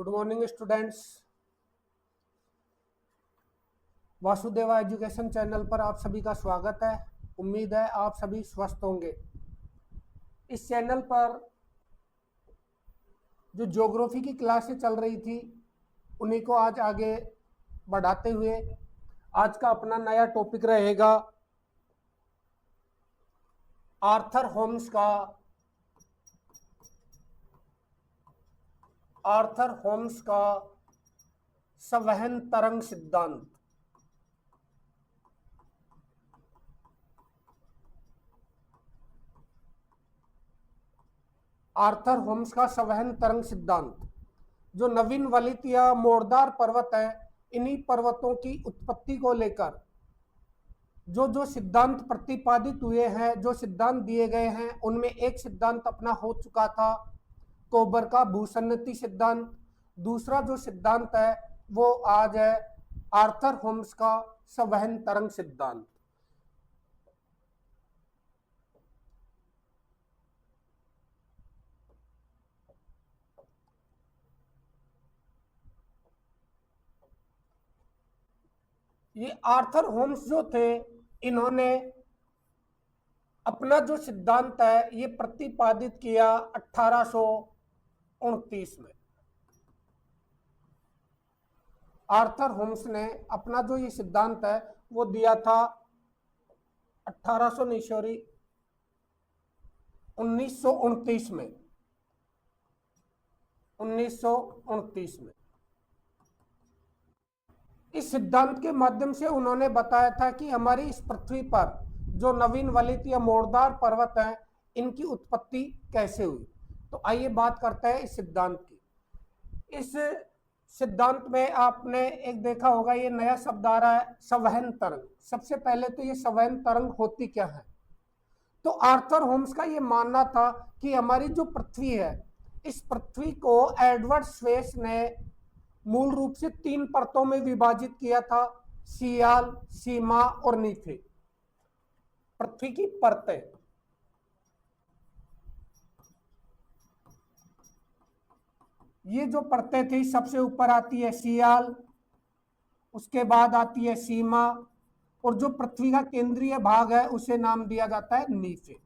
Good morning students. Vasudeva education channel पर आप सभी का स्वागत है। उम्मीद है आप सभी स्वस्थ होंगे। इस चैनल पर जो ज्योग्राफी की क्लासें चल रही थी उन्हीं को आज आगे बढ़ाते हुए आज का अपना नया टॉपिक रहेगा आर्थर होम्स का संवहन तरंग सिद्धांत। आर्थर होम्स का संवहन तरंग सिद्धांत, जो नवीन वलित या मोरदार पर्वत है, इन्हीं पर्वतों की उत्पत्ति को लेकर जो सिद्धांत प्रतिपादित हुए हैं, जो सिद्धांत दिए गए हैं, उनमें एक सिद्धांत अपना हो चुका था कोबर का भूसन्नति सिद्धांत। दूसरा जो सिद्धांत है वो आज है आर्थर होम्स का संवहन तरंग सिद्धांत। ये आर्थर होम्स जो थे, इन्होंने अपना जो सिद्धांत है ये प्रतिपादित किया 1829 में। आर्थर होम्स ने अपना जो ये सिद्धांत है वो दिया था 1929 में। 1929 में इस सिद्धांत के माध्यम से उन्होंने बताया था कि हमारी इस पृथ्वी पर जो नवीन वलित या मोरदार पर्वत हैं, इनकी उत्पत्ति कैसे हुई। तो आइए बात करते हैं इस सिद्धांत की। इस सिद्धांत में आपने एक देखा होगा, ये नया शब्द आ रहा है संवहन तरंग। सबसे पहले तो ये संवहन तरंग होती क्या है। तो आर्थर होम्स का ये मानना था कि हमारी जो पृथ्वी है, इस पृथ्वी को एडवर्ड स्वेस ने मूल रूप से 3 परतों में विभाजित किया था, सियाल, सीमा और नीचे। पृथ्वी की परतें, ये जो परतें थी, सबसे ऊपर आती है सियाल, उसके बाद आती है सीमा, और जो पृथ्वी का केंद्रीय भाग है उसे नाम दिया जाता है नीचे।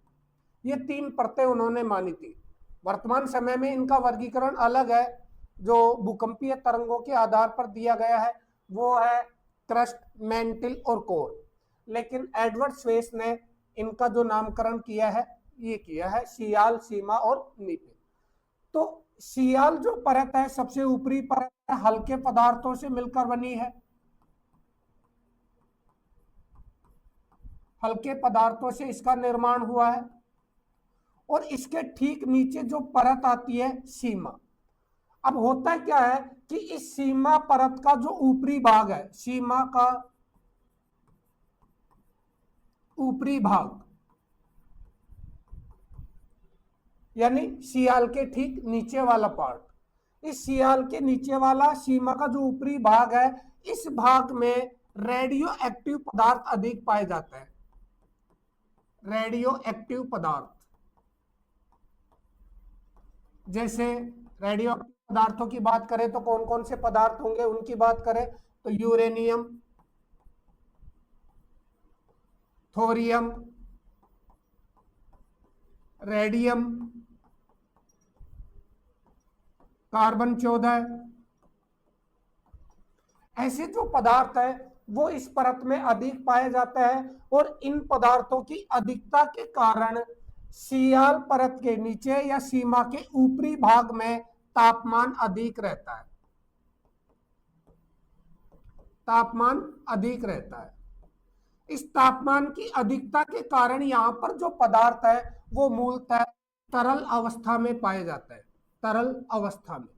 ये 3 परतें उन्होंने मानी थी। वर्तमान समय में इनका वर्गीकरण अलग है, जो भूकंपीय तरंगों के आधार पर दिया गया है वो है क्रस्ट, मैंटल और कोर। लेकिन एडवर्ड स्वेस ने इनका जो नामकरण किया है ये किया है सियाल, सीमा और नीचे। तो सियाल जो परत है, सबसे ऊपरी परत है, हल्के पदार्थों से मिलकर बनी है। हल्के पदार्थों से इसका निर्माण हुआ है। और इसके ठीक नीचे जो परत आती है सीमा। अब होता क्या है कि इस सीमा परत का जो ऊपरी भाग है, सीमा का ऊपरी भाग, यानी सियाल के ठीक नीचे वाला पार्ट, इस सियाल के नीचे वाला सीमा का जो ऊपरी भाग है, इस भाग में रेडियो एक्टिव पदार्थ अधिक पाए जाते हैं। रेडियो एक्टिव पदार्थ, जैसे रेडियो पदार्थों की बात करें तो कौन कौन से पदार्थ होंगे, उनकी बात करें तो यूरेनियम, थोरियम, रेडियम, कार्बन 14, ऐसे जो पदार्थ है वो इस परत में अधिक पाए जाते हैं। और इन पदार्थों की अधिकता के कारण सियाल परत के नीचे या सीमा के ऊपरी भाग में तापमान अधिक रहता है। तापमान अधिक रहता है। इस तापमान की अधिकता के कारण यहां पर जो पदार्थ है वो मूलतः तरल अवस्था में पाए जाता है। तरल अवस्था में।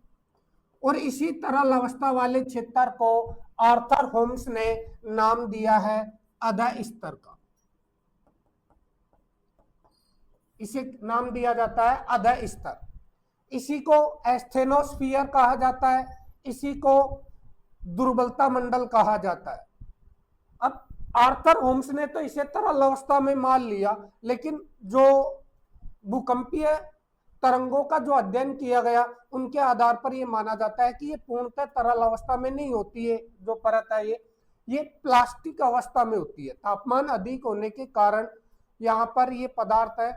और इसी तरल अवस्था वाले क्षेत्र को आर्थर होम्स ने नाम दिया है अध स्तर का। इसे नाम दिया जाता है अध स्तर। इसी को एस्थेनोस्फीयर कहा जाता है, इसी को दुर्बलता मंडल कहा जाता है। अब आर्थर होम्स ने तो इसे तरल अवस्था में मान लिया, लेकिन जो भूकंपीय तरंगों का जो अध्ययन किया गया उनके आधार पर यह माना जाता है कि ये पूर्णतः तरल अवस्था में नहीं होती है। जो परत है ये प्लास्टिक अवस्था में होती है। तापमान अधिक होने के कारण यहाँ पर ये पदार्थ है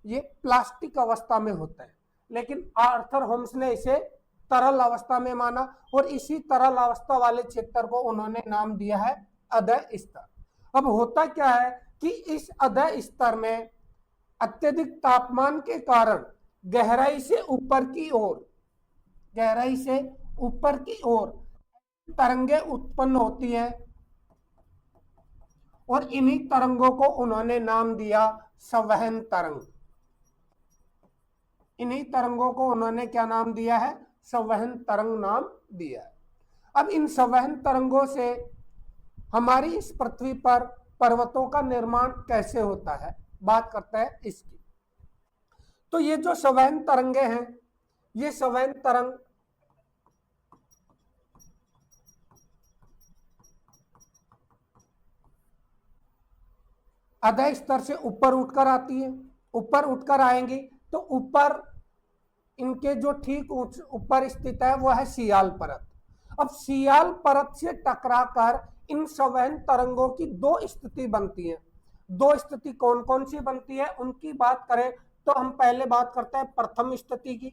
ये प्लास्टिक अवस्था में होता है, लेकिन आर्थर होम्स ने इसे तरल अवस्था में माना और इसी तरल अवस्था वाले क्षेत्र को उन्होंने नाम दिया है अधः स्तर। अब होता क्या है कि इस अधः स्तर में अत्यधिक तापमान के कारण गहराई से ऊपर की ओर तरंगे उत्पन्न होती हैं और इन्हीं तरंगों को उन्होंने नाम दिया संवहन तरंग। इन्हीं तरंगों को उन्होंने क्या नाम दिया है? संवहन तरंग नाम दिया है। अब इन संवहन तरंगों से हमारी इस पृथ्वी पर पर्वतों का निर्माण कैसे होता है, बात करते हैं इसकी। तो ये जो संवहन तरंगे हैं, ये संवहन तरंग अधः स्तर से ऊपर उठकर आती है। ऊपर उठकर आएंगी तो ऊपर इनके जो ठीक ऊपर स्थित है वो है सियाल परत। अब सियाल परत से टकराकर इन संवहन तरंगों की दो स्थिति बनती है। दो स्थिति कौन कौन सी बनती है उनकी बात करें तो हम पहले बात करते हैं प्रथम स्थिति की।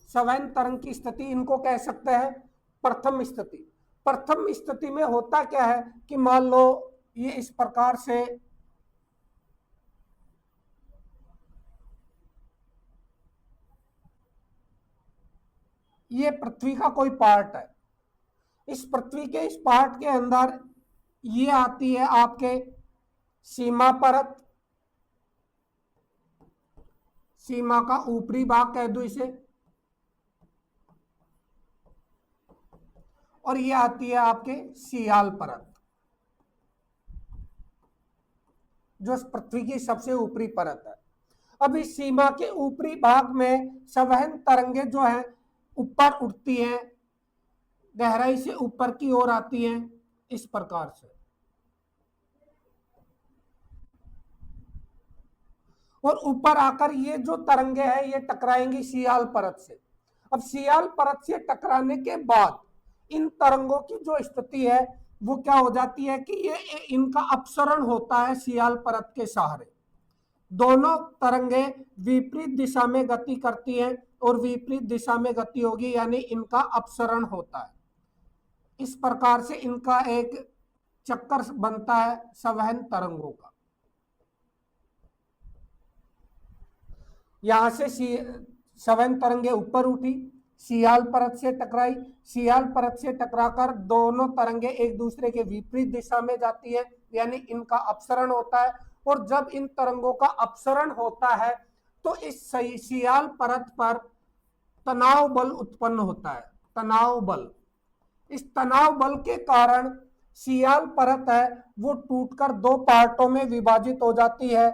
संवहन तरंग की स्थिति इनको कह सकते हैं प्रथम स्थिति। प्रथम स्थिति में होता क्या है कि मान लो ये इस प्रकार से ये पृथ्वी का कोई पार्ट है। इस पृथ्वी के इस पार्ट के अंदर ये आती है आपके सीमा परत, सीमा का ऊपरी भाग कह दो इसे, और ये आती है आपके सियाल परत जो पृथ्वी की सबसे ऊपरी परत है। अब इस सीमा के ऊपरी भाग में संवहन तरंगे जो है ऊपर उठती हैं, गहराई से ऊपर की ओर आती हैं इस प्रकार से, और ऊपर आकर ये जो तरंगे हैं ये टकराएंगी सियाल परत से। अब सियाल परत से टकराने के बाद इन तरंगों की जो स्थिति है वो क्या हो जाती है कि ये इनका अपसरण होता है सियाल परत के सहारे। दोनों तरंगे विपरीत दिशा में गति करती हैं और विपरीत दिशा में गति होगी यानी इनका अपसरण होता है। इस प्रकार से इनका एक चक्कर बनता है संवहन तरंगों का। यहां से संवहन तरंगे ऊपर उठी, सियाल परत से टकराई, सियाल परत से टकराकर दोनों तरंगे एक दूसरे के विपरीत दिशा में जाती है यानी इनका अपसरण होता है। और जब इन तरंगों का अपसरण होता है तो इस सियाल परत पर तनाव बल उत्पन्न होता है, तनाव बल। इस तनाव बल के कारण सियाल परत है वो टूटकर दो पार्टों में विभाजित हो जाती है,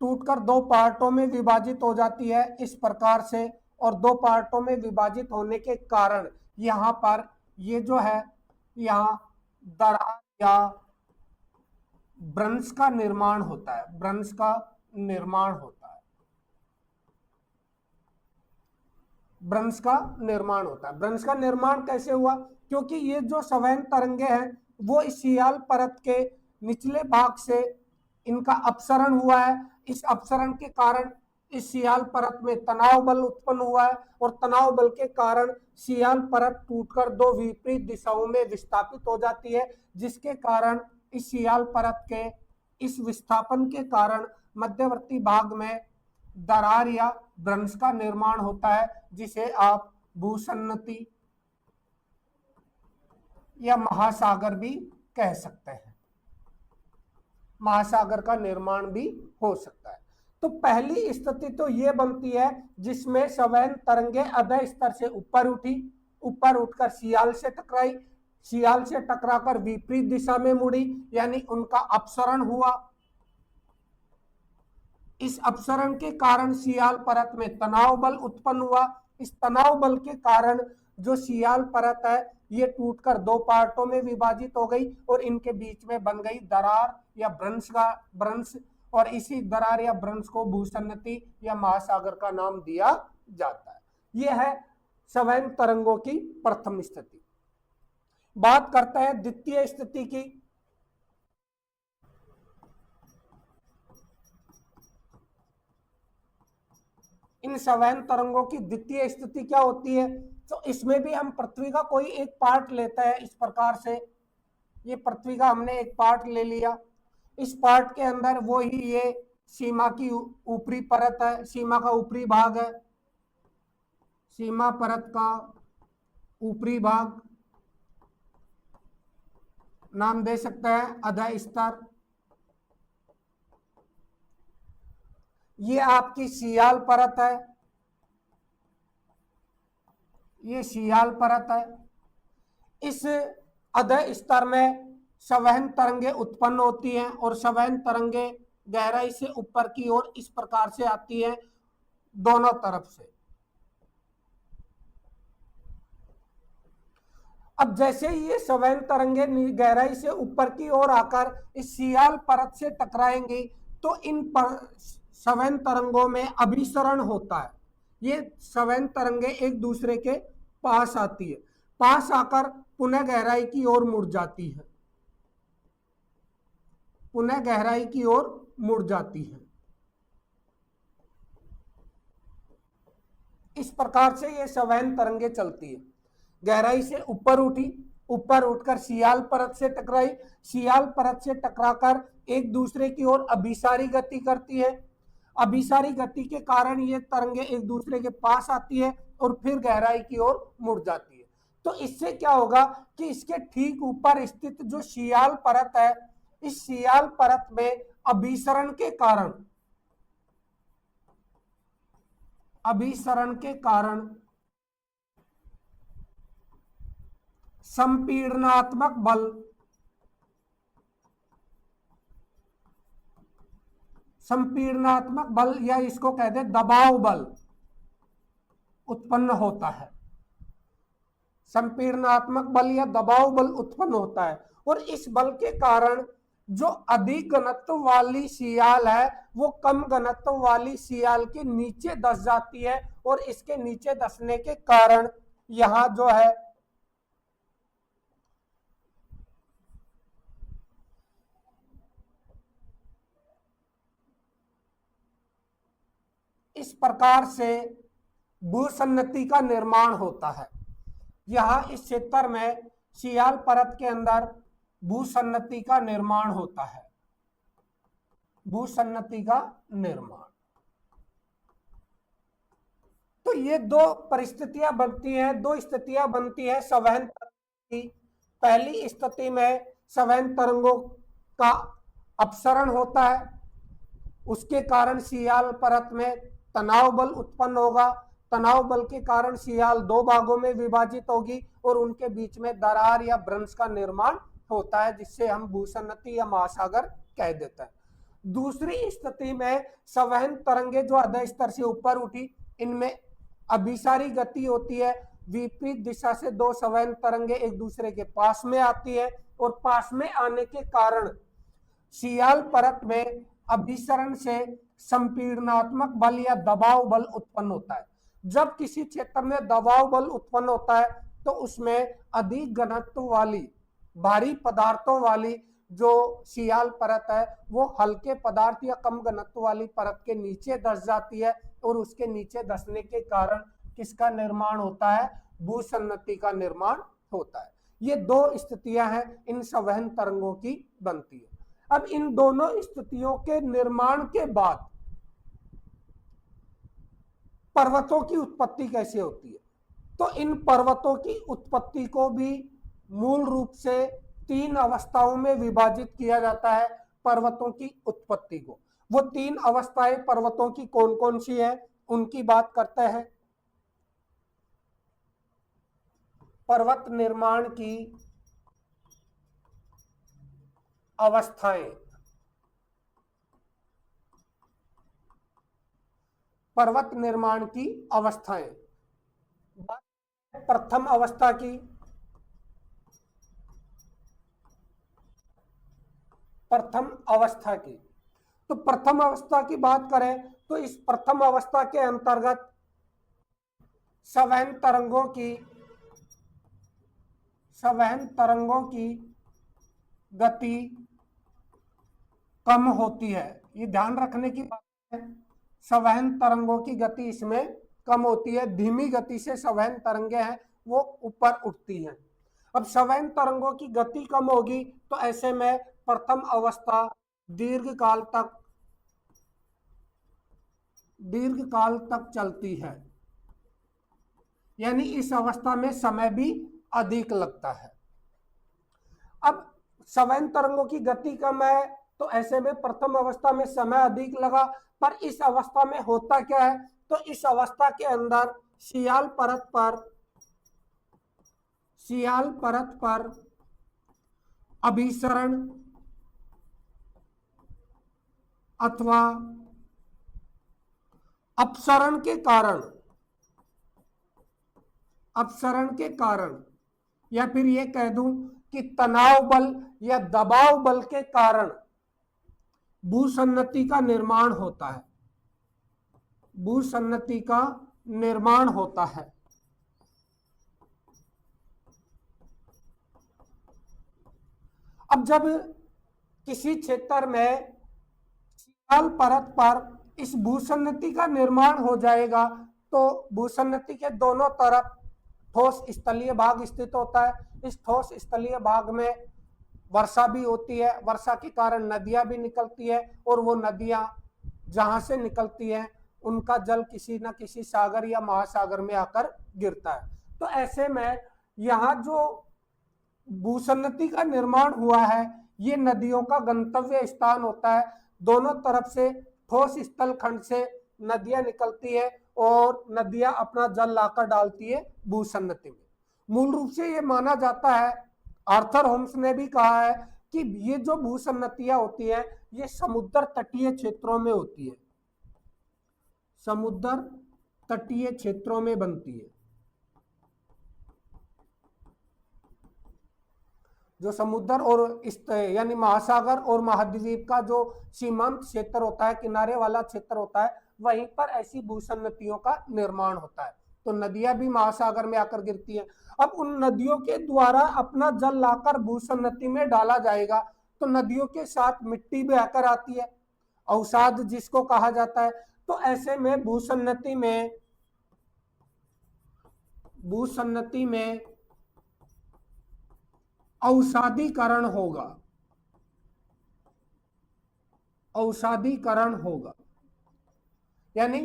टूटकर दो पार्टों में विभाजित हो जाती है इस प्रकार से। और दो पार्टों में विभाजित होने के कारण यहाँ पर ये जो है यहाँ दरार या ब्रंश का निर्माण होता है, ब्रंश का निर्माण होता है, ब्रंश का निर्माण होता है। ब्रंश का निर्माण कैसे हुआ? क्योंकि ये जो संवहन तरंगे हैं वो इस सियाल परत के निचले भाग से इनका अपसरण हुआ है। इस अपसरण के कारण इस सियाल परत में तनाव बल उत्पन्न हुआ है और तनाव बल के कारण सियाल परत टूटकर दो विपरीत दिशाओं में विस्थापित हो जाती है, जिसके कारण इस सियाल परत के इस विस्थापन के कारण मध्यवर्ती भाग में दरार या ब्रंश का निर्माण होता है, जिसे आप भूसन्नति या महासागर भी कह सकते हैं। महासागर का निर्माण भी हो सकता है। तो पहली स्थिति तो ये बनती है जिसमें संवहन तरंगे अधः स्तर से ऊपर उठी, ऊपर उठकर सियाल से टकराई, सियाल से टकराकर विपरीत दिशा में मुड़ी यानी उनका अपसरण हुआ। इस अपसरण के कारण सियाल परत में तनाव बल उत्पन्न हुआ। इस तनाव बल के कारण जो सियाल परत है ये टूटकर दो पार्टों में विभाजित हो गई और इनके बीच में बन गई दरार या भ्रंश और इसी दरार या भ्रंश को भूसन्नति या महासागर का नाम दिया जाता है। यह है संवहन तरंगों की प्रथम स्थिति। बात करते हैं द्वितीय स्थिति की। इन संवहन तरंगों की द्वितीय स्थिति क्या होती है? तो इसमें भी हम पृथ्वी का कोई एक पार्ट लेते हैं इस प्रकार से। ये पृथ्वी का हमने एक पार्ट ले लिया, इस पार्ट के अंदर वो ही ये सीमा की ऊपरी परत है, सीमा का ऊपरी भाग है, सीमा परत का ऊपरी भाग नाम दे सकते हैं अधः स्तर। ये आपकी सियाल परत है, ये सियाल परत है। इस अधः स्तर में संवहन तरंगे उत्पन्न होती हैं और संवहन तरंगे गहराई से ऊपर की ओर इस प्रकार से आती है दोनों तरफ से। अब जैसे ये संवहन तरंगे गहराई से ऊपर की ओर आकर इस सियाल परत से टकराएंगी तो इन संवहन तरंगों में अभिसरण होता है। ये संवहन तरंगे एक दूसरे के पास आती है, पास आकर पुनः गहराई की ओर मुड़ जाती है, पुनः गहराई की ओर मुड़ जाती है। इस प्रकार से ये संवहन तरंगे चलती है। गहराई से ऊपर उठी, ऊपर उठकर सियाल परत से टकराई, सियाल परत से टकराकर एक दूसरे की ओर अभिसारी गति करती है। अभिसारी गति के कारण ये तरंगे एक दूसरे के पास आती है और फिर गहराई की ओर मुड़ जाती है। तो इससे क्या होगा कि इसके ठीक ऊपर स्थित जो सियाल परत है, इस सियाल परत में अभिसरण के कारण संपीड़नात्मक बल या इसको कहते हैं दबाव बल उत्पन्न होता है। संपीड़नात्मक बल या दबाव बल उत्पन्न होता है और इस बल के कारण जो अधिक घनत्व वाली सियाल है वो कम घनत्व वाली सियाल के नीचे धंस जाती है और इसके नीचे धंसने के कारण यहां जो है इस प्रकार से भूसन्नति का निर्माण होता है। यहां इस क्षेत्र में सियाल परत के अंदर भूसन्नति का निर्माण होता है, भूसन्नति का निर्माण। तो ये दो परिस्थितियां बनती हैं, दो स्थितियां बनती हैं संवहन तरंग की। पहली स्थिति में संवहन तरंगों का अपसरण होता है, उसके कारण सियाल परत में तनाव बल उत्पन्न होगा। तनाव बल के कारण सियाल दो भागों में विभाजित होगी और उनके बीच में दरार या भ्रंश का निर्माण होता है, जिससे हम भूसन्नति या महासागर कह देते हैं। दूसरी स्थिति में संवहन तरंगे जो अधः स्तर से ऊपर उठी, इनमें अभिसारी गति होती है। विपरीत दिशा से दो संवहन तरंगे एक दूसरे के पास में आती है और पास में आने के कारण सियाल परत में अभिसरण से संपीड़नात्मक बल या दबाव बल उत्पन्न होता है। जब किसी क्षेत्र में दबाव बल उत्पन्न होता है तो उसमें अधिक घनत्व वाली भारी पदार्थों वाली जो सियाल परत है वो हल्के पदार्थ या कम घनत्व वाली परत के नीचे धंस जाती है और उसके नीचे धंसने के कारण किसका निर्माण होता है? भूसन्नति का निर्माण होता है। ये दो स्थितियां हैं इन संवहन तरंगों की बनती है। अब इन दोनों स्थितियों के निर्माण के बाद पर्वतों की उत्पत्ति कैसे होती है? तो इन पर्वतों की उत्पत्ति को भी मूल रूप से तीन अवस्थाओं में विभाजित किया जाता है। पर्वतों की उत्पत्ति को, वो तीन अवस्थाएं पर्वतों की कौन कौन सी है उनकी बात करते हैं। पर्वत निर्माण की अवस्थाएं, पर्वत निर्माण की अवस्थाएं। प्रथम अवस्था की, प्रथम अवस्था की। तो प्रथम अवस्था की बात करें तो इस प्रथम अवस्था के अंतर्गत संवहन तरंगों की गति कम होती है। ये ध्यान रखने की बात है, संवहन तरंगों की गति इसमें कम होती है। धीमी गति से संवहन तरंगे हैं वो ऊपर उठती हैं। अब संवहन तरंगों की गति कम होगी तो ऐसे में प्रथम अवस्था दीर्घ काल तक चलती है, यानी इस अवस्था में समय भी अधिक लगता है। अब संवहन तरंगों की गति कम है तो ऐसे में प्रथम अवस्था में समय अधिक लगा, पर इस अवस्था में होता क्या है, तो इस अवस्था के अंदर सियाल परत पर अभिसरण अथवा अपसरण के कारण या फिर ये कह दूं कि तनाव बल या दबाव बल के कारण भूसन्नति का निर्माण होता है। अब जब किसी क्षेत्र में सियाल परत पर इस भूसन्नति का निर्माण हो जाएगा तो भूसन्नति के दोनों तरफ ठोस स्थलीय भाग स्थित होता है। इस ठोस स्थलीय भाग में वर्षा भी होती है, वर्षा के कारण नदियां भी निकलती है और वो नदियां जहां से निकलती हैं उनका जल किसी न किसी सागर या महासागर में आकर गिरता है। तो ऐसे में यहाँ जो भूसन्नति का निर्माण हुआ है ये नदियों का गंतव्य स्थान होता है। दोनों तरफ से ठोस स्थल खंड से नदियां निकलती है और नदियां अपना जल लाकर डालती है भूसन्नति में। मूल रूप से ये माना जाता है, आर्थर होम्स ने भी कहा है कि ये जो भूसन्नतियां होती है ये समुद्र तटीय क्षेत्रों में होती है, समुद्र तटीय क्षेत्रों में बनती है। जो समुद्र और यानी महासागर और महाद्वीप का जो सीमांत क्षेत्र होता है, किनारे वाला क्षेत्र होता है, वहीं पर ऐसी भूसन्नतियों का निर्माण होता है। तो नदियां भी महासागर में आकर गिरती हैं। अब उन नदियों के द्वारा अपना जल लाकर भूसन्नति में डाला जाएगा तो नदियों के साथ मिट्टी भी आकर आती है, अवसाद जिसको कहा जाता है। तो ऐसे में भूसन्नति में अवसादीकरण होगा, यानी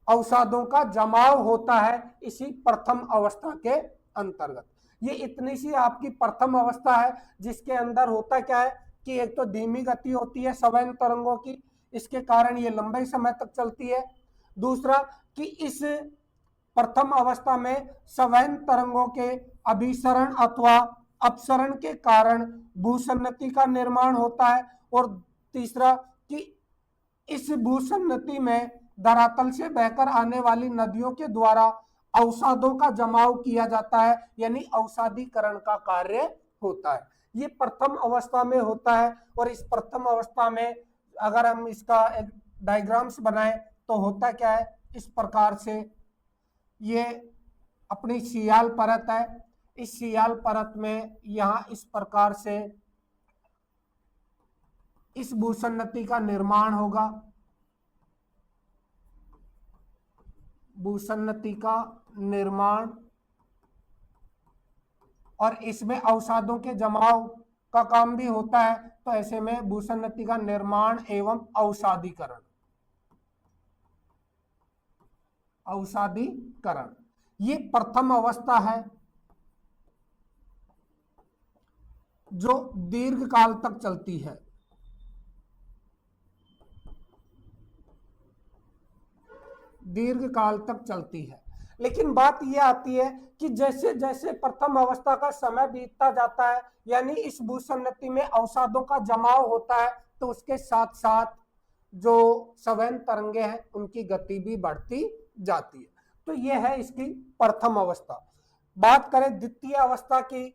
अवसादों का जमाव होता है इसी प्रथम अवस्था के अंतर्गत। ये इतनी सी आपकी प्रथम अवस्था है जिसके अंदर होता क्या है कि एक तो धीमी गति होती है संवहन तरंगों की, इसके कारण ये लंबे समय तक चलती है। दूसरा कि इस प्रथम अवस्था में संवहन तरंगों के अभिसरण अथवा अपसरण के कारण भूसन्नति का निर्माण होता है। और तीसरा कि इस भूसन्नति में धरातल से बहकर आने वाली नदियों के द्वारा अवसादों का जमाव किया जाता है, यानी अवसादीकरण का कार्य होता है। ये प्रथम अवस्था में होता है। और इस प्रथम अवस्था में अगर हम इसका एक डायग्राम्स बनाएं तो होता क्या है, इस प्रकार से ये अपनी सियाल परत है, इस सियाल परत में यहां इस प्रकार से इस भूसन्नति का निर्माण होगा, भूसन्नति का निर्माण, और इसमें अवसादों के जमाव का काम भी होता है। तो ऐसे में भूसन्नति का निर्माण एवं अवसादीकरण ये प्रथम अवस्था है जो दीर्घ काल तक चलती है। दीर्घ काल तक चलती है। लेकिन बात यह आती है कि जैसे जैसे प्रथम अवस्था का समय बीतता जाता है, यानी इस भूसन्नति में अवसादों का जमाव होता है, तो उसके साथ साथ जो संवहन तरंगे हैं उनकी गति भी बढ़ती जाती है। तो यह है इसकी प्रथम अवस्था। बात करें द्वितीय अवस्था की,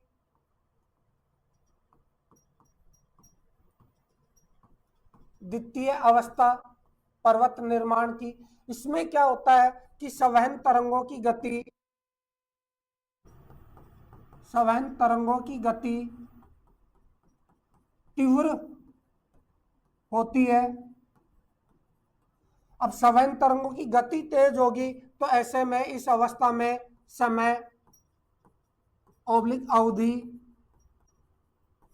द्वितीय अवस्था पर्वत निर्माण की, इसमें क्या होता है कि संवहन तरंगों की गति तीव्र होती है। अब संवहन तरंगों की गति तेज होगी तो ऐसे में इस अवस्था में समय ऑब्लिक अवधि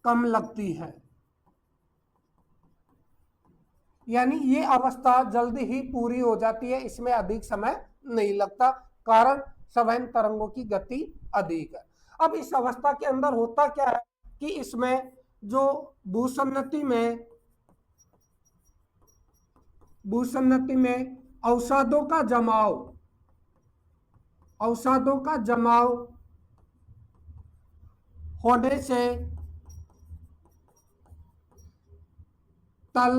कम लगती है, यानी ये अवस्था जल्दी ही पूरी हो जाती है, इसमें अधिक समय नहीं लगता, कारण संवहन तरंगों की गति अधिक है। अब इस अवस्था के अंदर होता क्या है कि इसमें जो भूसन्नति में अवसादों का जमाव होने से तल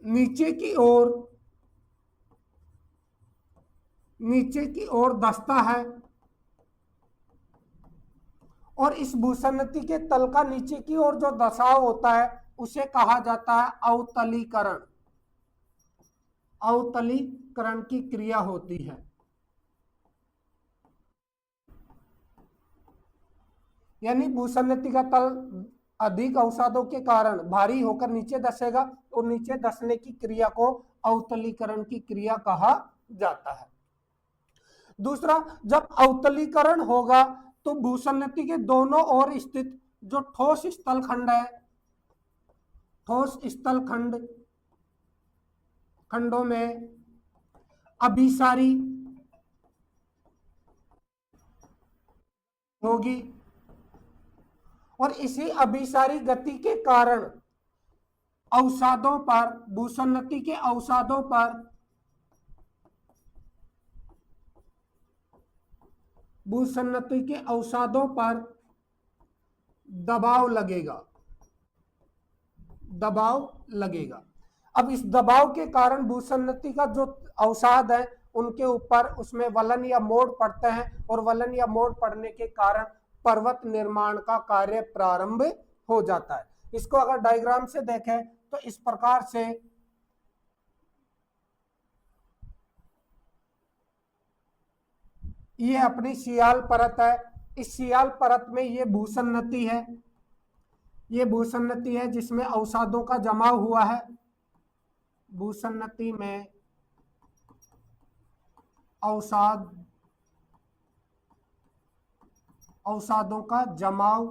नीचे की ओर धंसता है, और इस भूसन्नति के तल का नीचे की ओर जो धसाव होता है उसे कहा जाता है अवतलीकरण। अवतलीकरण की क्रिया होती है, यानी भूसन्नति का तल अधिक अवसादों के कारण भारी होकर नीचे धसेगा, और नीचे धसने की क्रिया को अवतलीकरण की क्रिया कहा जाता है। दूसरा, जब अवतलीकरण होगा तो भूसन्नति के दोनों ओर स्थित जो ठोस स्थलखंड है, ठोस खंडों में अभिसारी होगी, और इसी अभिसारी गति के कारण अवसादों पर, भूसन्नति के अवसादों पर दबाव लगेगा। अब इस दबाव के कारण भूसन्नति का जो अवसाद है उनके ऊपर उसमें वलन या मोड़ पड़ते हैं, और वलन या मोड़ पड़ने के कारण पर्वत निर्माण का कार्य प्रारंभ हो जाता है। इसको अगर डायग्राम से देखें तो इस प्रकार से ये अपनी सियाल परत है, इस सियाल परत में ये भूसन्नति है जिसमें अवसादों का जमाव हुआ है। भूसन्नति में अवसादों का जमाव,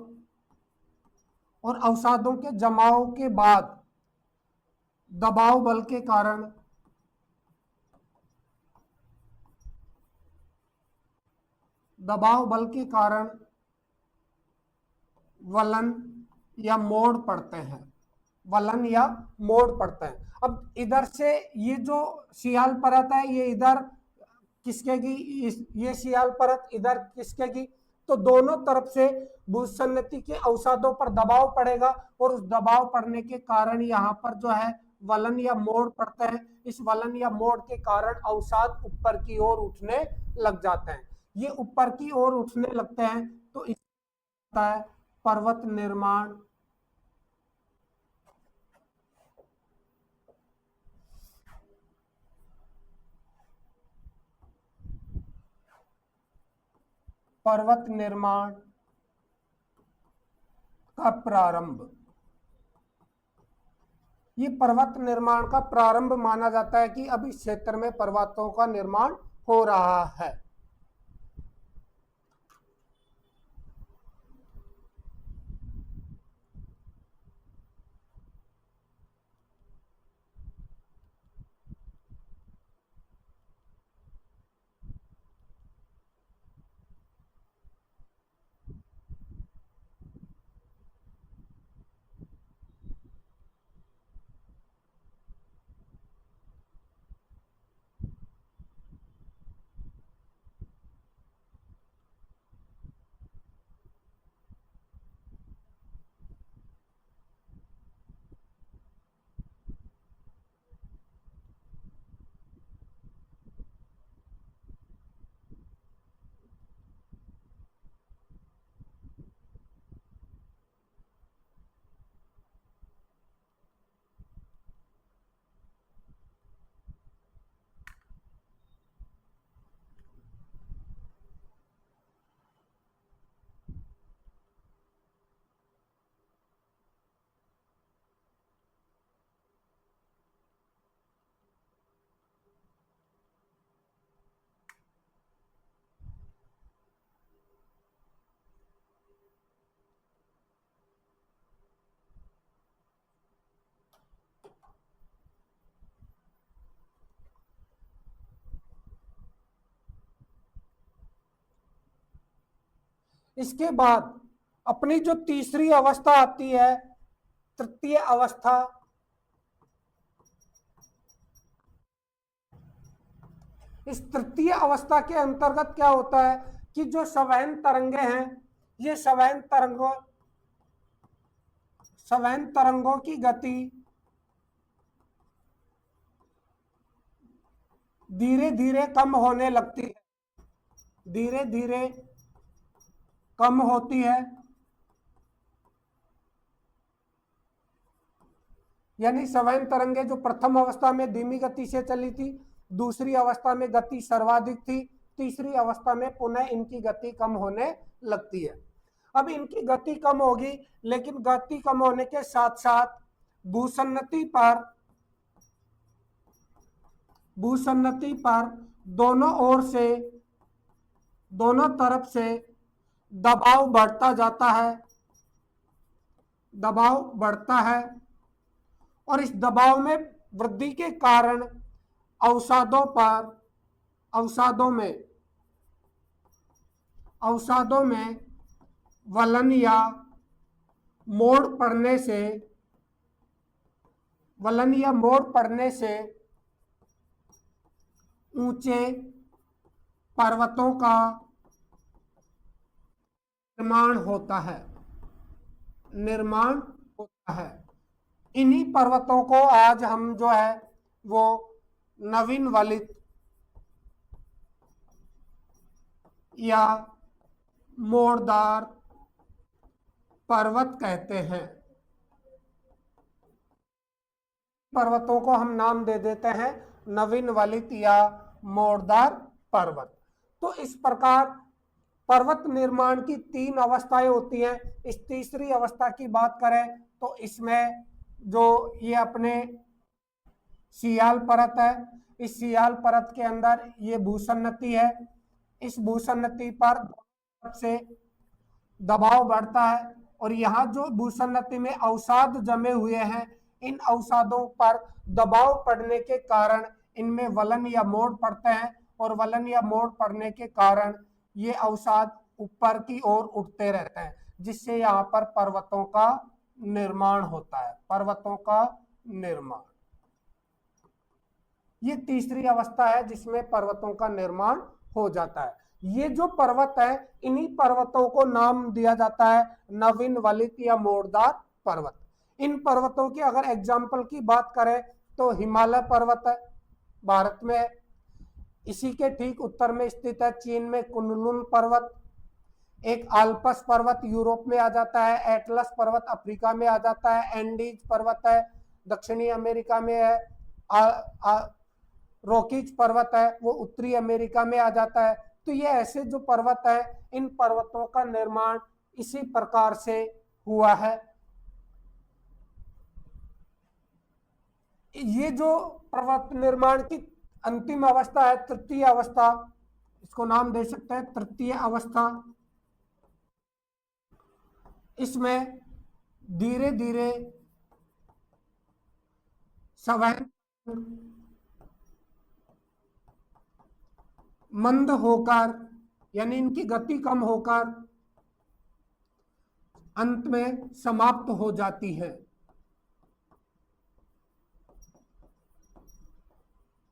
और अवसादों के जमाव के बाद दबाव बल के कारण वलन या मोड़ पड़ते हैं। अब इधर से ये जो सियाल परत है ये इधर खिसकेगी, ये सियाल परत इधर खिसकेगी, तो दोनों तरफ से भूसन्नति के अवसादों पर दबाव पड़ेगा, और उस दबाव पड़ने के कारण यहाँ पर जो है वलन या मोड़ पड़ते हैं। इस वलन या मोड़ के कारण अवसाद ऊपर की ओर उठने लग जाते हैं। ये ऊपर की ओर उठने लगते हैं तो इसका है पर्वत निर्माण। पर्वत निर्माण का प्रारंभ, ये पर्वत निर्माण का प्रारंभ माना जाता है कि अब इस क्षेत्र में पर्वतों का निर्माण हो रहा है। इसके बाद अपनी जो तीसरी अवस्था आती है तृतीय अवस्था, इस तृतीय अवस्था के अंतर्गत क्या होता है कि जो संवहन तरंगे हैं, ये संवहन तरंगों की गति धीरे धीरे कम होने लगती है, धीरे धीरे कम होती है। यानी संवहन तरंगे जो प्रथम अवस्था में धीमी गति से चली थी, दूसरी अवस्था में गति सर्वाधिक थी, तीसरी अवस्था में पुनः इनकी गति कम होने लगती है। अब इनकी गति कम होगी, लेकिन गति कम होने के साथ साथ भूसन्नति पर दोनों ओर से, दोनों तरफ से दबाव बढ़ता जाता है, दबाव बढ़ता है, और इस दबाव में वृद्धि के कारण अवसादों में वलन या मोड़ पड़ने से ऊंचे पर्वतों का निर्माण होता है। इन्हीं पर्वतों को आज हम जो है वो नवीन वलित या मोड़दार पर्वत कहते हैं। पर्वतों को हम नाम दे देते हैं नवीन वलित या मोड़दार पर्वत। तो इस प्रकार पर्वत निर्माण की 3 अवस्थाएं होती हैं। इस तीसरी अवस्था की बात करें तो इसमें जो ये अपने सियाल परत है, इस सियाल परत के अंदर ये भूसन्नति है, इस भूसन्नति पर से दबाव बढ़ता है, और यहाँ जो भूसन्नति में अवसाद जमे हुए हैं, इन अवसादों पर दबाव पड़ने के कारण इनमें वलन या मोड़ पड़ते हैं, और वलन या मोड़ पड़ने के कारण ये अवसाद ऊपर की ओर उठते रहते हैं, जिससे यहाँ पर पर्वतों का निर्माण होता है। पर्वतों का निर्माण, ये तीसरी अवस्था है जिसमें पर्वतों का निर्माण हो जाता है। ये जो पर्वत है, इन्हीं पर्वतों को नाम दिया जाता है नवीन वलित या मोड़दार पर्वत। इन पर्वतों की अगर एग्जाम्पल की बात करें तो हिमालय पर्वत है, भारत में है। इसी के ठीक उत्तर में स्थित है चीन में कुनलुन पर्वत, एक आल्पस पर्वत यूरोप में आ जाता है, एटलस पर्वत अफ्रीका में आ जाता है, एंडीज पर्वत है दक्षिणी अमेरिका में है, रॉकीज पर्वत है वो उत्तरी अमेरिका में आ जाता है। तो ये ऐसे जो पर्वत है, इन पर्वतों का निर्माण इसी प्रकार से हुआ है। ये जो पर्वत निर्माण की अंतिम अवस्था है तृतीय अवस्था, इसको नाम दे सकते हैं तृतीय अवस्था। इसमें धीरे धीरे संवहन मंद होकर, यानी इनकी गति कम होकर अंत में समाप्त हो जाती है।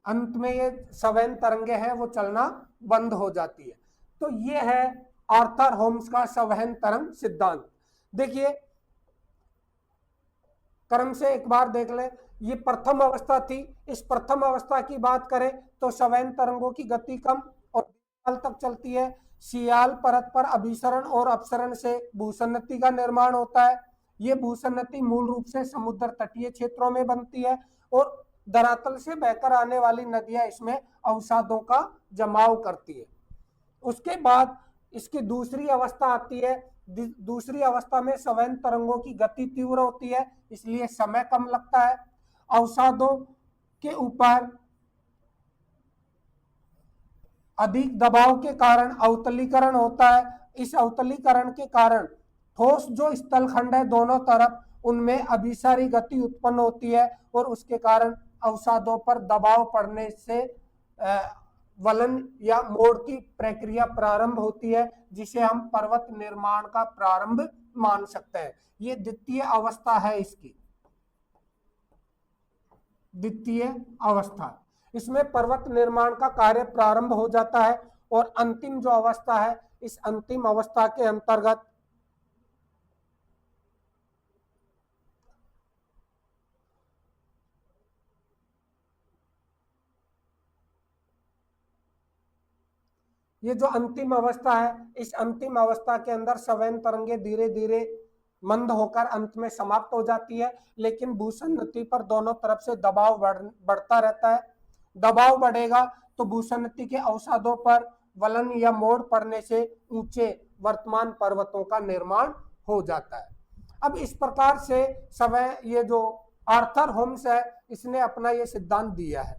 अंत में ये संवहन तरंगे हैं वो चलना बंद हो जाती है। तो ये है आर्थर होम्स का संवहन तरंग सिद्धांत। देखिए क्रम से एक बार देख ले, ये प्रथम अवस्था थी। इस प्रथम अवस्था की बात करें तो संवहन तरंगों की गति कम और साल तक चलती है। सियाल परत पर अभिसरण और अपसरण से भूसन्नति का निर्माण होता है। ये भूसन्नति मूल रूप से समुद्र तटीय क्षेत्रों में बनती है, और धरातल से बहकर आने वाली नदियां इसमें अवसादों का जमाव करती है। उसके बाद इसकी दूसरी अवस्था आती है। दूसरी अवस्था में संवहन तरंगों की गति तीव्र होती है, इसलिए समय कम लगता है। अवसादों के ऊपर अधिक दबाव के कारण अवतलीकरण होता है। इस अवतलीकरण के कारण ठोस जो स्थलखंड है दोनों तरफ, उनमें अभिसारी गति उत्पन्न होती है, और उसके कारण अवसादों पर दबाव पड़ने से वलन या मोड़ की प्रक्रिया प्रारंभ होती है, जिसे हम पर्वत निर्माण का प्रारंभ मान सकते हैं। ये द्वितीय अवस्था है इसकी, द्वितीय अवस्था। इसमें पर्वत निर्माण का कार्य प्रारंभ हो जाता है और अंतिम जो अवस्था है, इस अंतिम अवस्था के अंतर्गत ये जो अंतिम अवस्था है, इस अंतिम अवस्था के अंदर सवैन तरंगे धीरे धीरे मंद होकर अंत में समाप्त हो जाती है, लेकिन भूसन्नति पर दोनों तरफ से दबाव बढ़ता रहता है। दबाव बढ़ेगा तो भूसन्नति के अवसादों पर वलन या मोड़ पड़ने से ऊंचे वर्तमान पर्वतों का निर्माण हो जाता है। अब इस प्रकार से ये जो आर्थर होम्स है, इसने अपना ये सिद्धांत दिया है।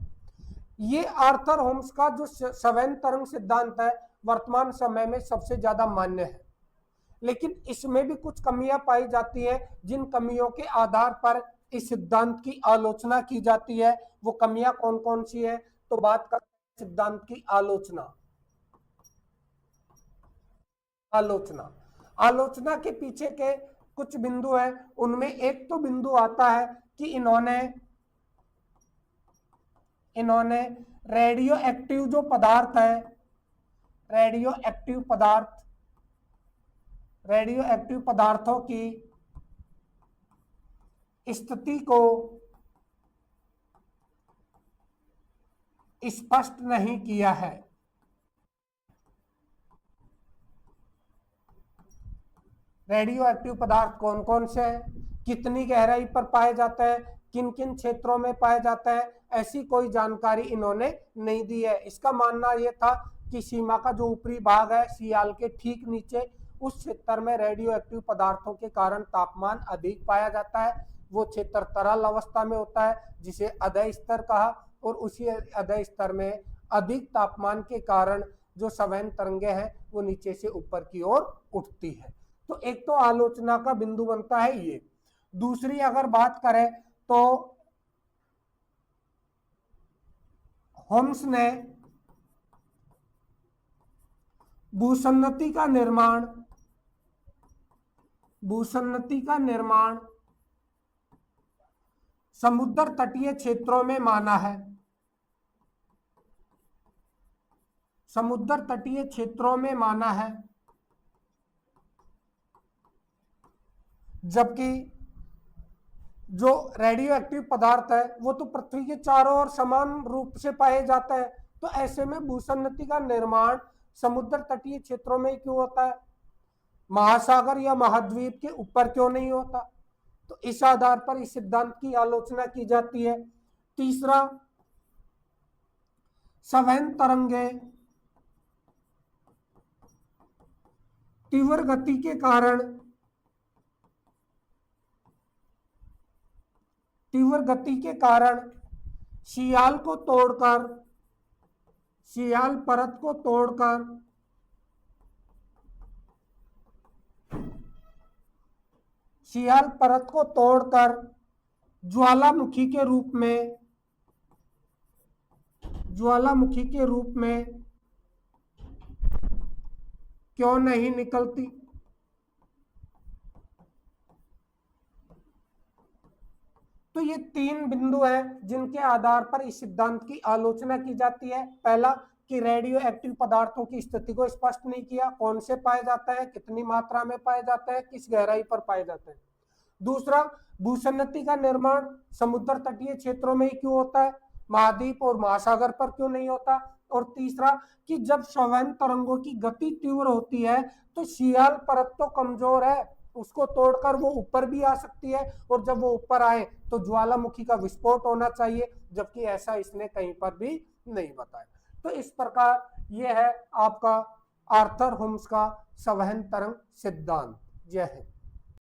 ये आर्थर होम्स का जो सवैन तरंग सिद्धांत है, वर्तमान समय में सबसे ज्यादा मान्य है, लेकिन इसमें भी कुछ कमियां पाई जाती हैं, जिन कमियों के आधार पर इस सिद्धांत की आलोचना की जाती है। वो कमियां कौन कौन सी है, तो बात करते हैं सिद्धांत की आलोचना। आलोचना के पीछे के कुछ बिंदु हैं, उनमें एक तो बिंदु आता है कि इन्होंने रेडियो एक्टिव जो पदार्थ है, रेडियो एक्टिव पदार्थों की स्थिति को स्पष्ट नहीं किया है। रेडियो एक्टिव पदार्थ कौन कौन से हैं, कितनी गहराई पर पाए जाते हैं, किन किन क्षेत्रों में पाए जाते हैं, ऐसी कोई जानकारी इन्होंने नहीं दी है। इसका मानना यह था कि सीमा का जो ऊपरी भाग है, सियाल के ठीक नीचे, उस क्षेत्र में रेडियो एक्टिव पदार्थों के कारण तापमान अधिक पाया जाता है। वो क्षेत्र तरल अवस्था में होता है, जिसे अधः स्तर कहा, और उसी अधः स्तर में अधिक तापमान के कारण जो सवैन तरंगे हैं वो नीचे से ऊपर की ओर उठती है। तो एक तो आलोचना का बिंदु बनता है ये। दूसरी अगर बात करें तो होम्स ने भूसन्नति का निर्माण समुद्र तटीय क्षेत्रों में माना है। समुद्र तटीय क्षेत्रों में माना है, जबकि जो रेडियो एक्टिव पदार्थ है वो तो पृथ्वी के चारों ओर समान रूप से पाए जाता है। तो ऐसे में भूसन्नति का निर्माण समुद्र तटीय क्षेत्रों में क्यों होता है, महासागर या महाद्वीप के ऊपर क्यों नहीं होता? तो इस आधार पर इस सिद्धांत की आलोचना की जाती है। तीसरा, सवैन तरंगे तीव्र गति के कारण सियाल परत को तोड़कर ज्वालामुखी के रूप में क्यों नहीं निकलती? तो ये तीन बिंदु हैं जिनके आधार पर इस सिद्धांत की आलोचना की जाती है। पहला कि रेडियो एक्टिव पदार्थों की स्थिति को स्पष्ट नहीं किया, कौन से पाए जाता है, कितनी मात्रा में पाए जाता है, किस गहराई पर पाए जाते हैं। दूसरा, भूसन्नति का निर्माण समुद्र तटीय क्षेत्रों में ही क्यों होता है, महाद्वीप और महासागर पर क्यों नहीं होता। और तीसरा कि जब सवैन तरंगों की गति तीव्र होती है तो सियाल परत तो कमजोर है, उसको तोड़कर वो ऊपर भी आ सकती है, और जब वो ऊपर आए तो ज्वालामुखी का विस्फोट होना चाहिए, जबकि ऐसा इसने कहीं पर भी नहीं बताया। तो इस प्रकार ये है आपका आर्थर होम्स का सवैन तरंग सिद्धांत। जय हिंद।